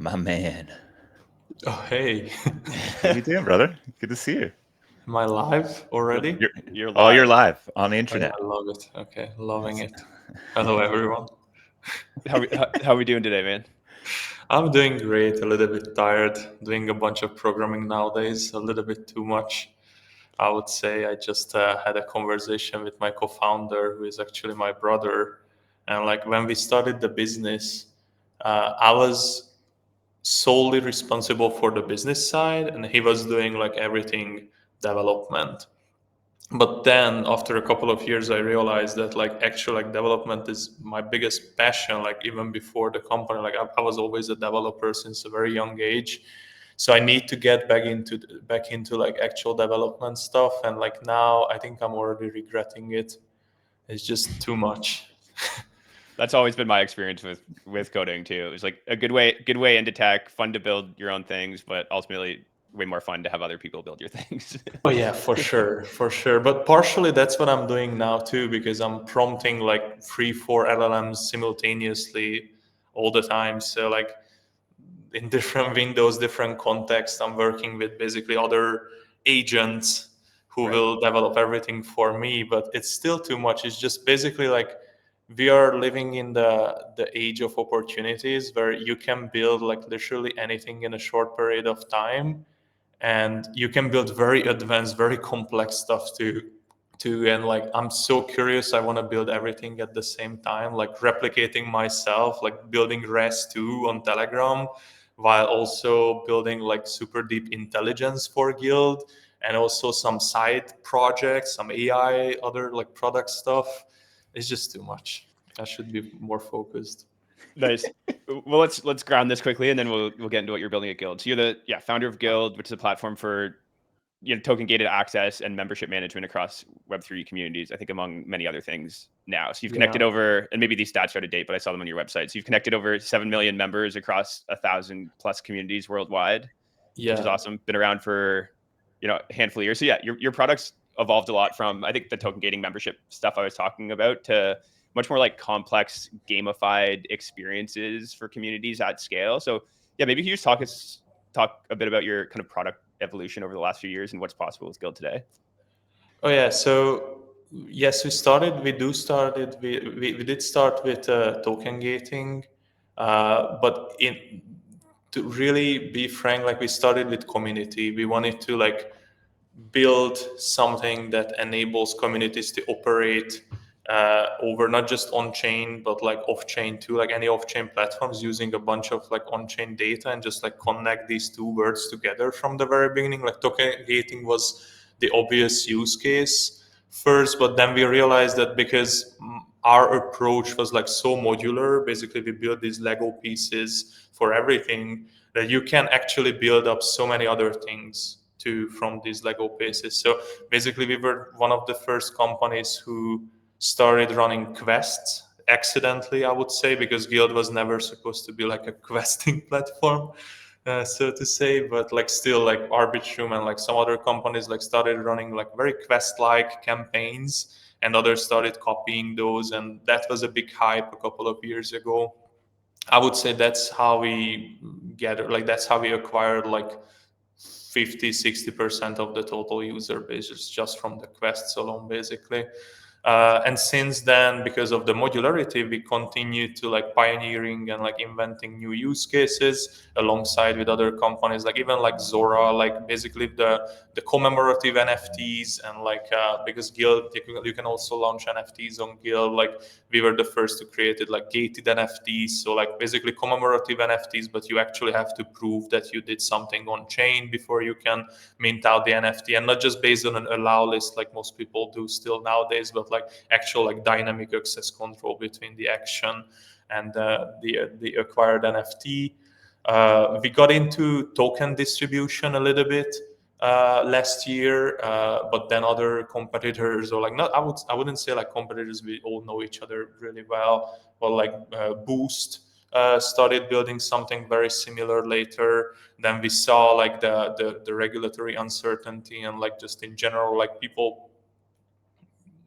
My man. Oh, hey. How you doing, brother? Good to see you. Am I live already? You're You're live. live on the Oh, yeah, internet. I love it. Okay, loving That's- it. Hello, everyone. How are we doing today, man? I'm doing great, a little bit tired, doing a bunch of programming nowadays, a little bit too much. I would say I just had a conversation with my co-founder, who is actually my brother. And like when we started the business, I was solely responsible for the business side, and he was doing like everything development. But then after a couple of years I realized that like actual like development is my biggest passion. Like even before the company, like I was always a developer since a very young age, so I need to get back into like actual development stuff. And like now I think I'm already regretting it. It's just too much. That's always been my experience with coding too. It was like a good way into tech, fun to build your own things, but ultimately way more fun to have other people build your things. Oh yeah, for sure. But partially that's what I'm doing now too, because I'm prompting like 3, 4 LLMs simultaneously all the time. So like in different windows, different contexts, I'm working with basically other agents who Right. will develop everything for me. But it's still too much. It's just basically like we are living in the age of opportunities where you can build like literally anything in a short period of time, and you can build very advanced, very complex stuff too. And like I'm so curious, I want to build everything at the same time, like replicating myself, like building REST 2 on Telegram, while also building like super deep intelligence for Guild, and also some side projects, some AI, other like product stuff. It's just too much. I should be more focused. Nice. Well, let's ground this quickly, and then we'll get into what you're building at Guild. So you're the founder of Guild, which is a platform for token gated access and membership management across Web3 communities, I think among many other things now. So you've connected Yeah. over, and maybe these stats are out of date, but I saw them on your website. So you've connected over 7 million members across 1,000+ communities worldwide, which is Yeah. awesome. Been around for, a handful of years. So yeah, your products evolved a lot from, I think, the token gating membership stuff I was talking about to much more like complex gamified experiences for communities at scale. So yeah, maybe you just talk a bit about your kind of product evolution over the last few years and what's possible with Guild today. Oh yeah, so yes, we did start with token gating, but in to really be frank, like we started with community. We wanted to like build something that enables communities to operate over not just on chain but like off chain too, like any off chain platforms, using a bunch of like on chain data and just like connect these two words together from the very beginning. Like token gating was the obvious use case first, but then we realized that because our approach was like so modular, basically we built these Lego pieces for everything, that you can actually build up so many other things too from these Lego pieces. So basically we were one of the first companies who started running quests accidentally, I would say, because Guild was never supposed to be like a questing platform, so to say. But like still, like Arbitrum and like some other companies like started running like very quest-like campaigns, and others started copying those, and that was a big hype a couple of years ago. I would say that's how we that's how we acquired like 50-60% of the total user base just from the quests alone, basically. And since then, because of the modularity, we continue to like pioneering and like inventing new use cases alongside with other companies, like even like Zora, like basically the commemorative NFTs, and like because Guild, you can also launch NFTs on Guild. Like we were the first to create it, like gated NFTs, so like basically commemorative NFTs, but you actually have to prove that you did something on chain before you can mint out the NFT, and not just based on an allow list like most people do still nowadays, but like actual like dynamic access control between the action and the acquired NFT. We got into token distribution a little bit last year, but then other competitors, or like not, I wouldn't say like competitors. We all know each other really well, but like Boost started building something very similar later. Then we saw like the regulatory uncertainty, and like just in general, like people,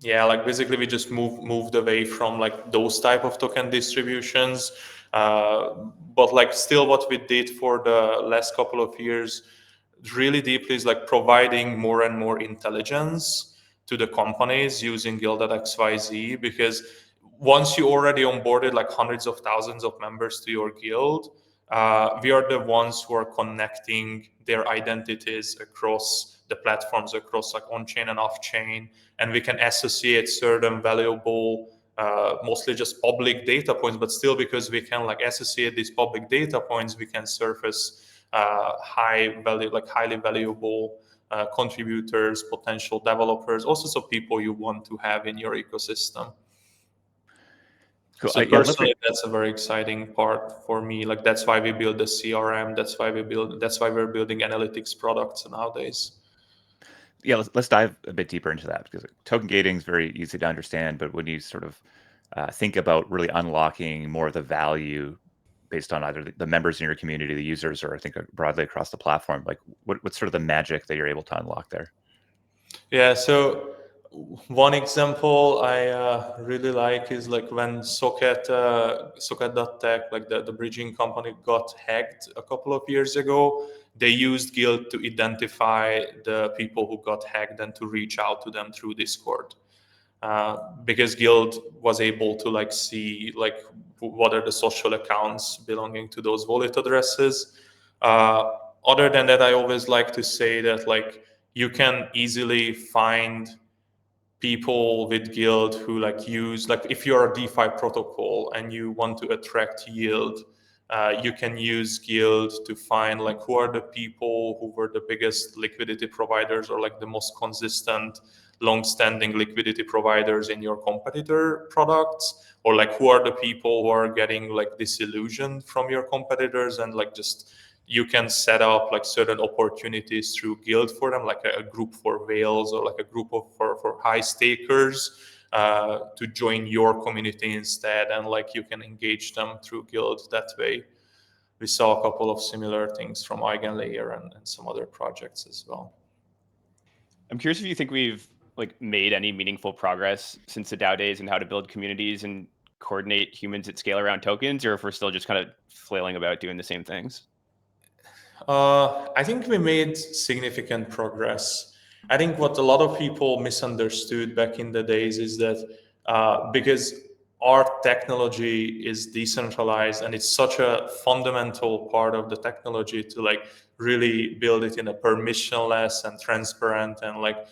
yeah, like basically we just moved away from like those type of token distributions. But like still what we did for the last couple of years really deeply is like providing more and more intelligence to the companies using Guild.xyz, because once you already onboarded like hundreds of thousands of members to your guild, we are the ones who are connecting their identities across the platforms, across like on-chain and off-chain, and we can associate certain valuable, mostly just public data points, but still because we can like associate these public data points, we can surface highly valuable contributors, potential developers, all sorts of people you want to have in your ecosystem. Cool. So Yeah, personally, that's a very exciting part for me. Like that's why we build the CRM. That's why we're building analytics products nowadays. yeah, let's dive a bit deeper into that, because token gating is very easy to understand, but when you sort of think about really unlocking more of the value based on either the members in your community, the users, or I think broadly across the platform, like what's sort of the magic that you're able to unlock there? Yeah, so one example I really like is like when Socket.tech, like the bridging company, got hacked a couple of years ago. They used Guild to identify the people who got hacked and to reach out to them through Discord. Because Guild was able to like see like what are the social accounts belonging to those wallet addresses. Other than that, I always like to say that like you can easily find people with Guild who like use, like if you're a DeFi protocol and you want to attract yield, you can use Guild to find like who are the people who were the biggest liquidity providers or like the most consistent long-standing liquidity providers in your competitor products, or like who are the people who are getting like disillusioned from your competitors, and like just you can set up like certain opportunities through Guild for them, like a group for whales or like a group of for high stakers to join your community instead, and like you can engage them through Guild that way. We saw a couple of similar things from Eigenlayer and some other projects as well. I'm curious if you think we've like made any meaningful progress since the DAO days and how to build communities and coordinate humans at scale around tokens, or if we're still just kind of flailing about doing the same things. I think we made significant progress. I think what a lot of people misunderstood back in the days is that because our technology is decentralized and it's such a fundamental part of the technology to like really build it in a permissionless and transparent and like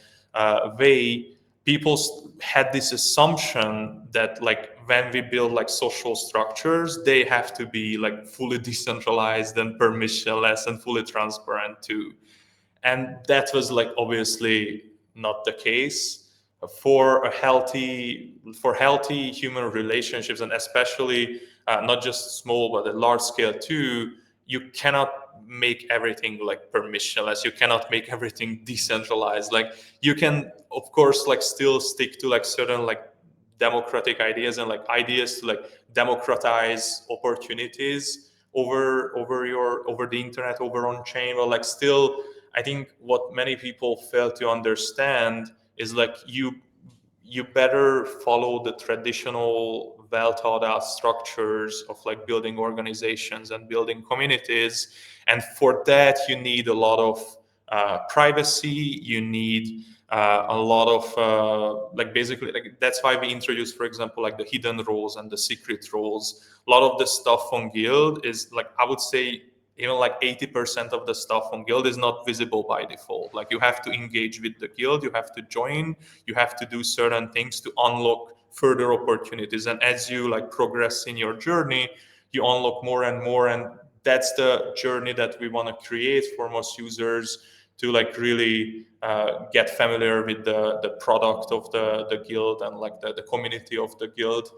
way, people had this assumption that like when we build like social structures, they have to be like fully decentralized and permissionless and fully transparent too. And that was like obviously not the case. For healthy human relationships, and especially not just small but at large scale too, you cannot make everything like permissionless, you cannot make everything decentralized. Like you can of course like still stick to like certain like democratic ideas and like ideas to like democratize opportunities over the internet, over on chain, but like still I think what many people fail to understand is like you better follow the traditional well thought out structures of like building organizations and building communities, and for that you need a lot of privacy, you need a lot of like basically like that's why we introduced, for example, like the hidden roles and the secret roles. A lot of the stuff on Guild is like, I would say even like 80% of the stuff on Guild is not visible by default. Like you have to engage with the Guild, you have to join, you have to do certain things to unlock further opportunities, and as you like progress in your journey, you unlock more and more, and that's the journey that we want to create for most users to like really get familiar with the product of the Guild and like the community of the Guild.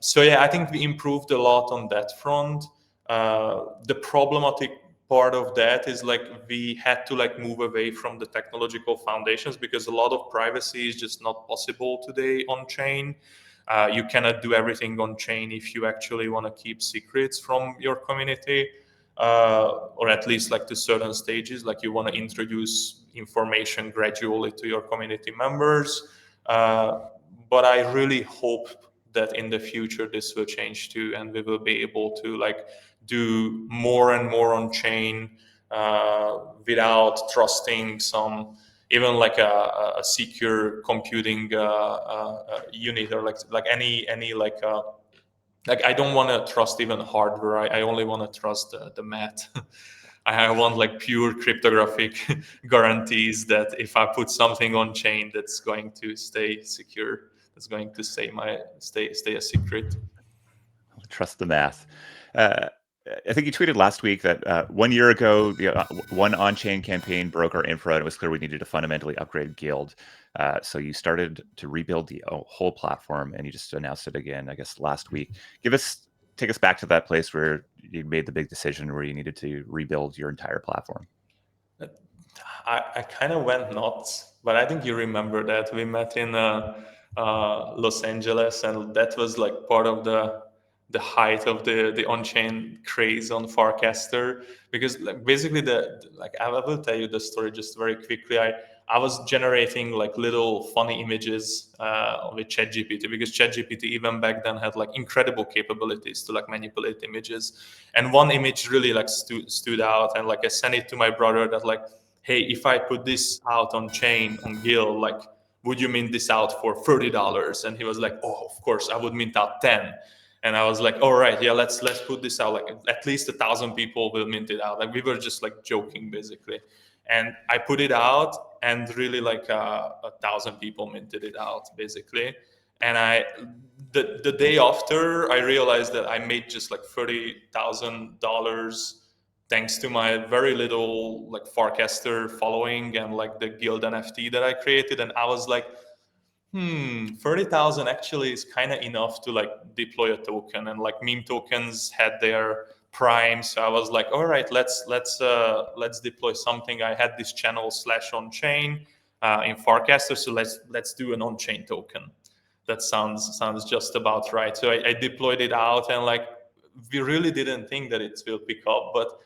So yeah, I think we improved a lot on that front. The problematic part of that is like we had to like move away from the technological foundations, because a lot of privacy is just not possible today on chain. You cannot do everything on chain if you actually want to keep secrets from your community, or at least like to certain stages, like you want to introduce information gradually to your community members. But I really hope that in the future this will change too, and we will be able to like do more and more on chain without trusting some even like a secure computing unit, or like any like I don't want to trust even hardware. I only want to trust the math. I want like pure cryptographic guarantees that if I put something on chain, that's going to stay secure. That's going to stay a secret. Trust the math. Uh, I think you tweeted last week that 1 year ago, one on-chain campaign broke our infra, and it was clear we needed to fundamentally upgrade Guild. So you started to rebuild the whole platform, and you just announced it again, I guess, last week. Take us back to that place where you made the big decision where you needed to rebuild your entire platform. I kind of went nuts, but I think you remember that we met in Los Angeles, and that was like part of the height of the on-chain craze on Farcaster, because like basically I will tell you the story just very quickly. I was generating like little funny images with ChatGPT, because ChatGPT even back then had like incredible capabilities to like manipulate images, and one image really like stood out, and like I sent it to my brother that like, hey, if I put this out on chain on Gil, like, would you mint this out for $30? And he was like, oh, of course, I would mint out 10. And I was like, all right, yeah, let's put this out. Like at least 1,000 people will mint it out. Like we were just like joking basically. And I put it out, and really like 1,000 people minted it out basically. And the day after, I realized that I made just like $30,000 thanks to my very little like Farcaster following and like the Guild NFT that I created. And I was like, 30,000 actually is kind of enough to like deploy a token, and like meme tokens had their prime. So I was like, all right, let's deploy something. I had this channel / on chain in Farcaster, so let's do an on chain token. That sounds just about right. So I deployed it out, and like we really didn't think that it will pick up, but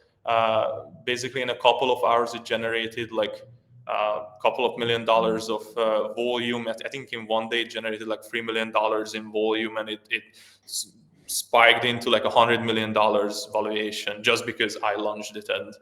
basically in a couple of hours it generated like a couple of $1 million of volume. I think in one day it generated like $3 million in volume, and it spiked into like $100 million valuation just because I launched it, and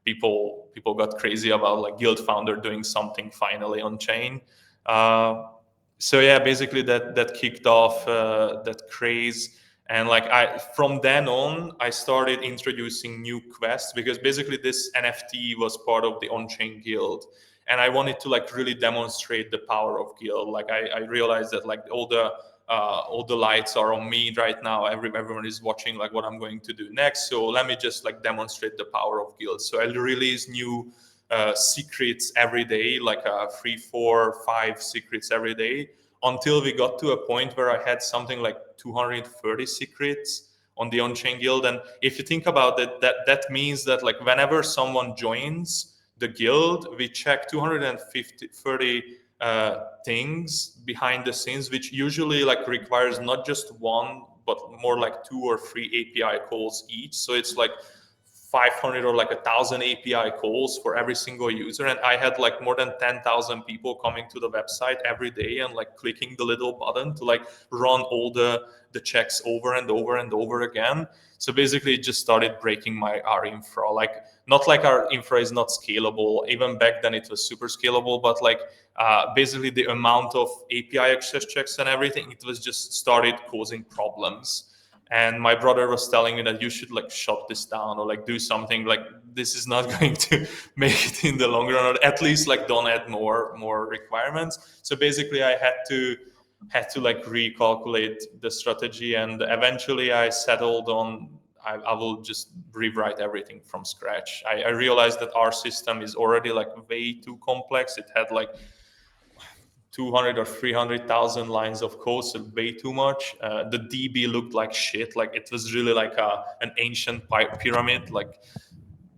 people got crazy about like Guild founder doing something finally on chain. So yeah, basically that kicked off that craze. And like from then on, I started introducing new quests, because basically this NFT was part of the on-chain Guild, and I wanted to like really demonstrate the power of Guild. Like I realized that like all the lights are on me right now. Everyone is watching like what I'm going to do next. So let me just like demonstrate the power of Guild. So I release new secrets every day, like 3, 4, 5 secrets every day, until we got to a point where I had something like 230 secrets on the on-chain Guild. And if you think about it, that means that like whenever someone joins the Guild, we check 230 things behind the scenes, which usually like requires not just one, but more like 2 or 3 API calls each. So it's like 500 or like 1,000 API calls for every single user. And I had like more than 10,000 people coming to the website every day and like clicking the little button to like run all the checks over and over and over again. So basically it just started breaking our infra. Like not like our infra is not scalable. Even back then it was super scalable, but like basically the amount of API access checks and everything, it was just started causing problems. And my brother was telling me that you should like shut this down or like do something. Like this is not going to make it in the long run, or at least like don't add more requirements. So basically I had to like recalculate the strategy, and eventually I settled on I will just rewrite everything from scratch. I realized that our system is already like way too complex. It had like 200 or 300,000 lines of code, so way too much. The DB looked like shit. Like it was really like an ancient pyramid, like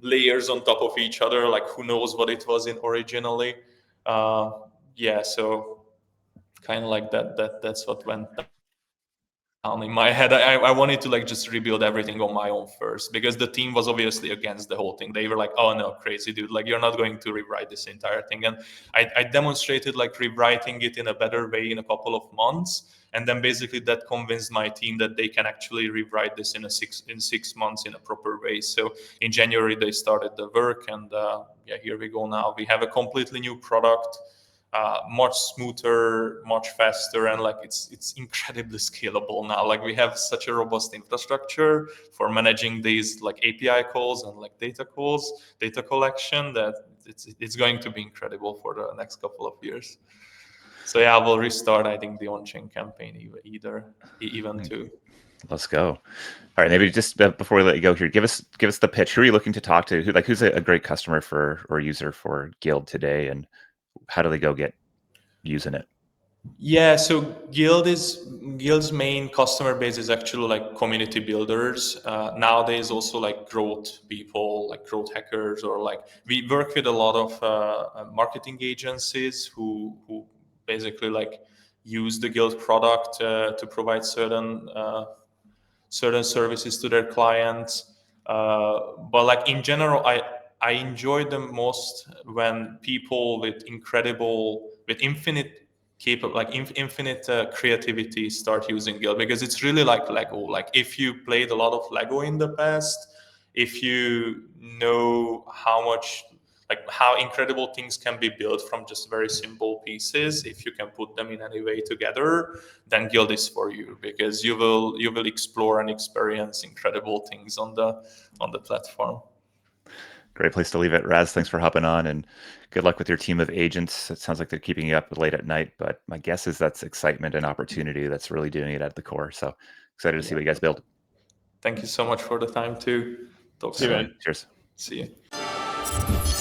layers on top of each other. Like who knows what it was in originally. Yeah, so kind of like that's what went down in my head. I wanted to like just rebuild everything on my own first, because the team was obviously against the whole thing. They were like, oh no, crazy dude, like you're not going to rewrite this entire thing. And I demonstrated like rewriting it in a better way in a couple of months, And then basically that convinced my team that they can actually rewrite this in 6 months in a proper way. So in January they started the work, and here we go now. We have a completely new product, much smoother, much faster, and like it's incredibly scalable now. Like we have such a robust infrastructure for managing these like API calls and like data collection, that it's going to be incredible for the next couple of years. So yeah, we'll restart, I think, the on-chain campaign even too. Let's go. All right, maybe just before we let you go here, give us the pitch. Who are you looking to talk to? Who's a great customer for or user for Guild today, and how do they go get using it? Yeah, so Guild's main customer base is actually like community builders. Nowadays, also like growth people, like growth hackers, or like we work with a lot of marketing agencies who basically like use the Guild product to provide certain services to their clients. But like in general, I enjoy them most when people with infinite creativity start using Guild, because it's really like Lego. Like if you played a lot of Lego in the past, if you know how incredible things can be built from just very simple pieces, if you can put them in any way together, then Guild is for you, because you will explore and experience incredible things on the platform. Great place to leave it. Raz, thanks for hopping on, and good luck with your team of agents. It sounds like they're keeping you up late at night, but my guess is that's excitement and opportunity that's really doing it at the core. So excited to see what you guys build. Thank you so much for the time too. Talk See you, soon. man. Cheers. See you.